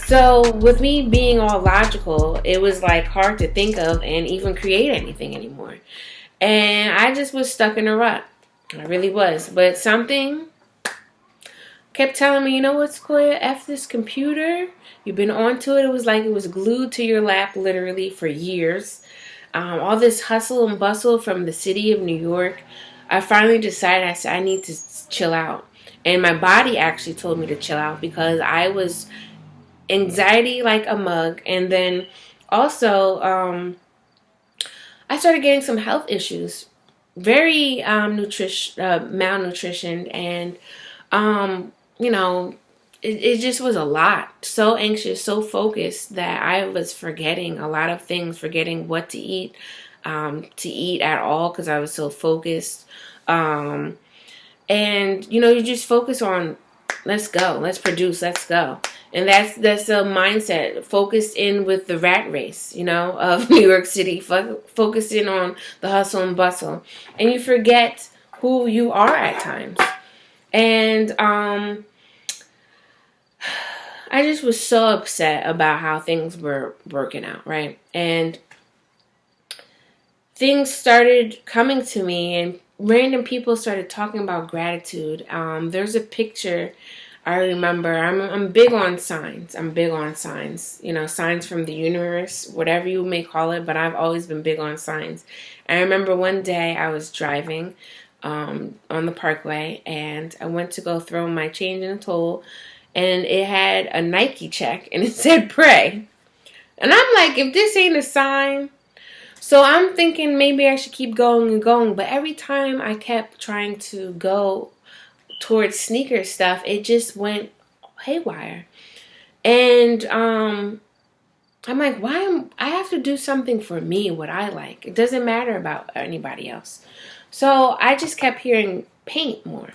So with me being all logical, it was like hard to think of and even create anything anymore. And I just was stuck in a rut. I really was. But something kept telling me, you know what, Sequoia? F this computer. You've been onto it. It was like it was glued to your lap literally for years. All this hustle and bustle from the city of New York. I finally decided, I said, I need to chill out. And my body actually told me to chill out because I was anxiety like a mug. And then also, I started getting some health issues. Very malnutrition. And, you know, it just was a lot. So anxious, so focused that I was forgetting a lot of things, forgetting what to eat at all because I was so focused. And, you know, you just focus on, let's go, let's produce, let's go. And that's a mindset, focused in with the rat race, you know, of New York City, focused in on the hustle and bustle. And you forget who you are at times. And I just was so upset about how things were working out, right? And things started coming to me and random people started talking about gratitude. There's a picture I remember. I'm big on signs. You know, signs from the universe, whatever you may call it, but I've always been big on signs. I remember one day I was driving on the parkway and I went to go throw my change in a toll, and it had a Nike check and it said pray. And I'm like, if this ain't a sign. So I'm thinking maybe I should keep going and going. But every time I kept trying to go towards sneaker stuff, it just went haywire. And I'm like, I have to do something for me, what I like. It doesn't matter about anybody else. So I just kept hearing paint more.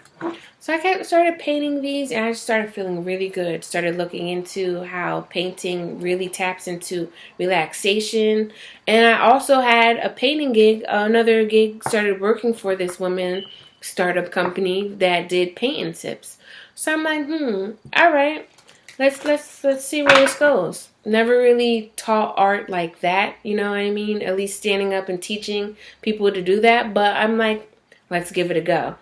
So I started painting these, and I just started feeling really good. Started looking into how painting really taps into relaxation. And I also had a painting gig, another gig, started working for this woman startup company that did painting tips. So I'm like, all right, let's see where this goes. Never really taught art like that, you know what I mean? At least standing up and teaching people to do that. But I'm like, let's give it a go.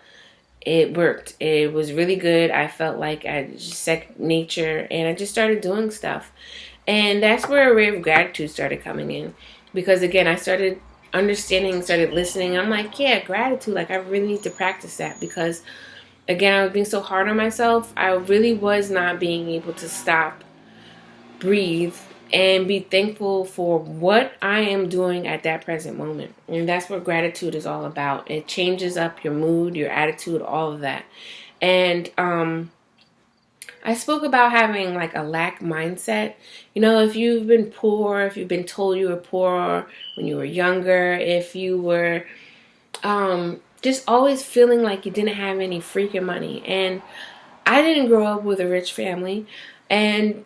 It worked. It was really good. I felt like I just set nature, and I just started doing stuff. And that's where a ray of gratitude started coming in. Because again, I started understanding, started listening. I'm like, yeah, gratitude. Like, I really need to practice that because, again, I was being so hard on myself. I really was not being able to stop, breathe, and be thankful for what I am doing at that present moment. And that's what gratitude is all about. It changes up your mood, your attitude, all of that. And I spoke about having like a lack mindset. You know, if you've been poor, if you've been told you were poor when you were younger, if you were just always feeling like you didn't have any freaking money. And I didn't grow up with a rich family. And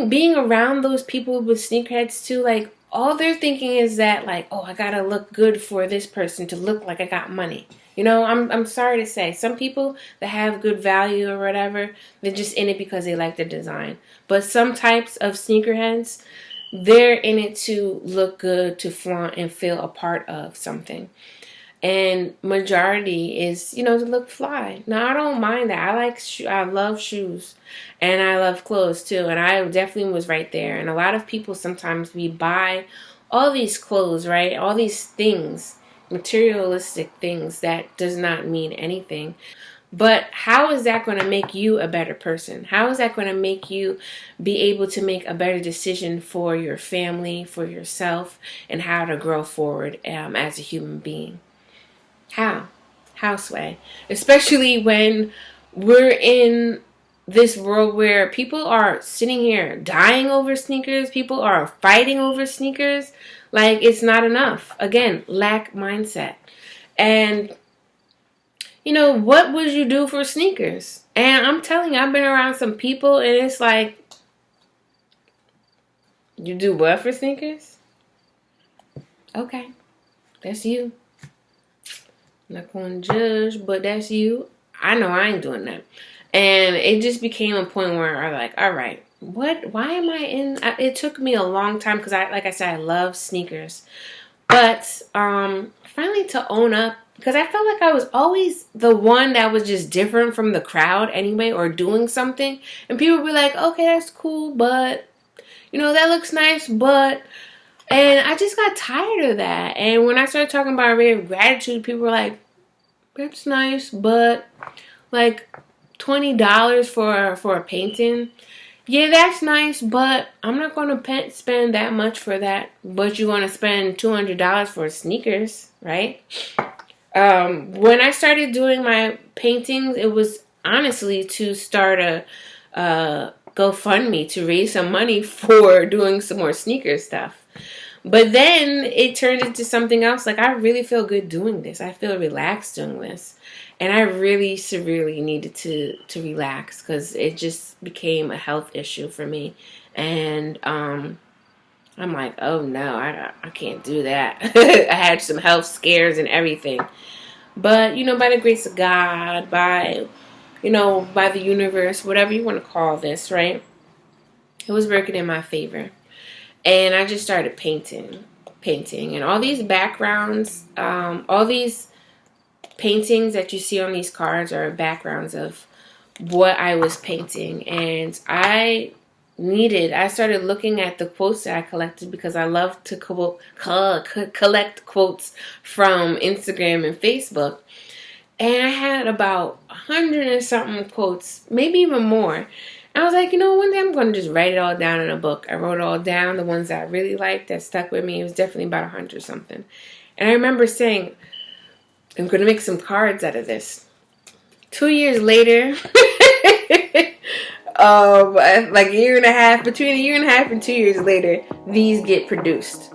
being around those people with sneakerheads too, like all they're thinking is that like, oh, I gotta look good for this person to look like I got money. You know, I'm sorry to say, some people that have good value or whatever, they're just in it because they like the design. But some types of sneakerheads, they're in it to look good, to flaunt and feel a part of something. And majority is, you know, to look fly. Now, I don't mind that. I love shoes, and I love clothes too. And I definitely was right there. And a lot of people, sometimes we buy all these clothes, right? All these things, materialistic things that does not mean anything. But how is that going to make you a better person? How is that going to make you be able to make a better decision for your family, for yourself, and how to grow forward as a human being? How, Sway? Especially when we're in this world where people are sitting here dying over sneakers. People are fighting over sneakers. Like, it's not enough. Again, lack mindset. And, you know, what would you do for sneakers? And I'm telling you, I've been around some people, and it's like, you do what for sneakers? Okay, that's you. Not going to judge, but that's you. I know I ain't doing that. And it just became a point where I'm like, all right, why am I in? It took me a long time because like I said, I love sneakers. But finally to own up, because I felt like I was always the one that was just different from the crowd anyway, or doing something. And people would be like, okay, that's cool, but, that looks nice, but. And I just got tired of that. And when I started talking about rate of gratitude, people were like, that's nice, but like $20 for a painting. Yeah, that's nice, but I'm not going to spend that much for that. But you're going to spend $200 for sneakers, right? When I started doing my paintings, it was honestly to start a GoFundMe to raise some money for doing some more sneaker stuff. But then it turned into something else. Like, I really feel good doing this. I feel relaxed doing this. And I really severely needed to relax because it just became a health issue for me. And I'm like, oh no, I can't do that. I had some health scares and everything. But, by the grace of God, by the universe, whatever you want to call this, right? It was working in my favor. And I just started painting. And all these backgrounds, all these paintings that you see on these cards are backgrounds of what I was painting. And I started looking at the quotes that I collected because I love to collect quotes from Instagram and Facebook. And I had about 100 and something quotes, maybe even more. I was like, one day I'm going to just write it all down in a book. I wrote it all down, the ones that I really liked, that stuck with me. It was definitely about 100 something. And I remember saying, I'm going to make some cards out of this. 2 years later, like a year and a half, between a year and a half and 2 years later, these get produced.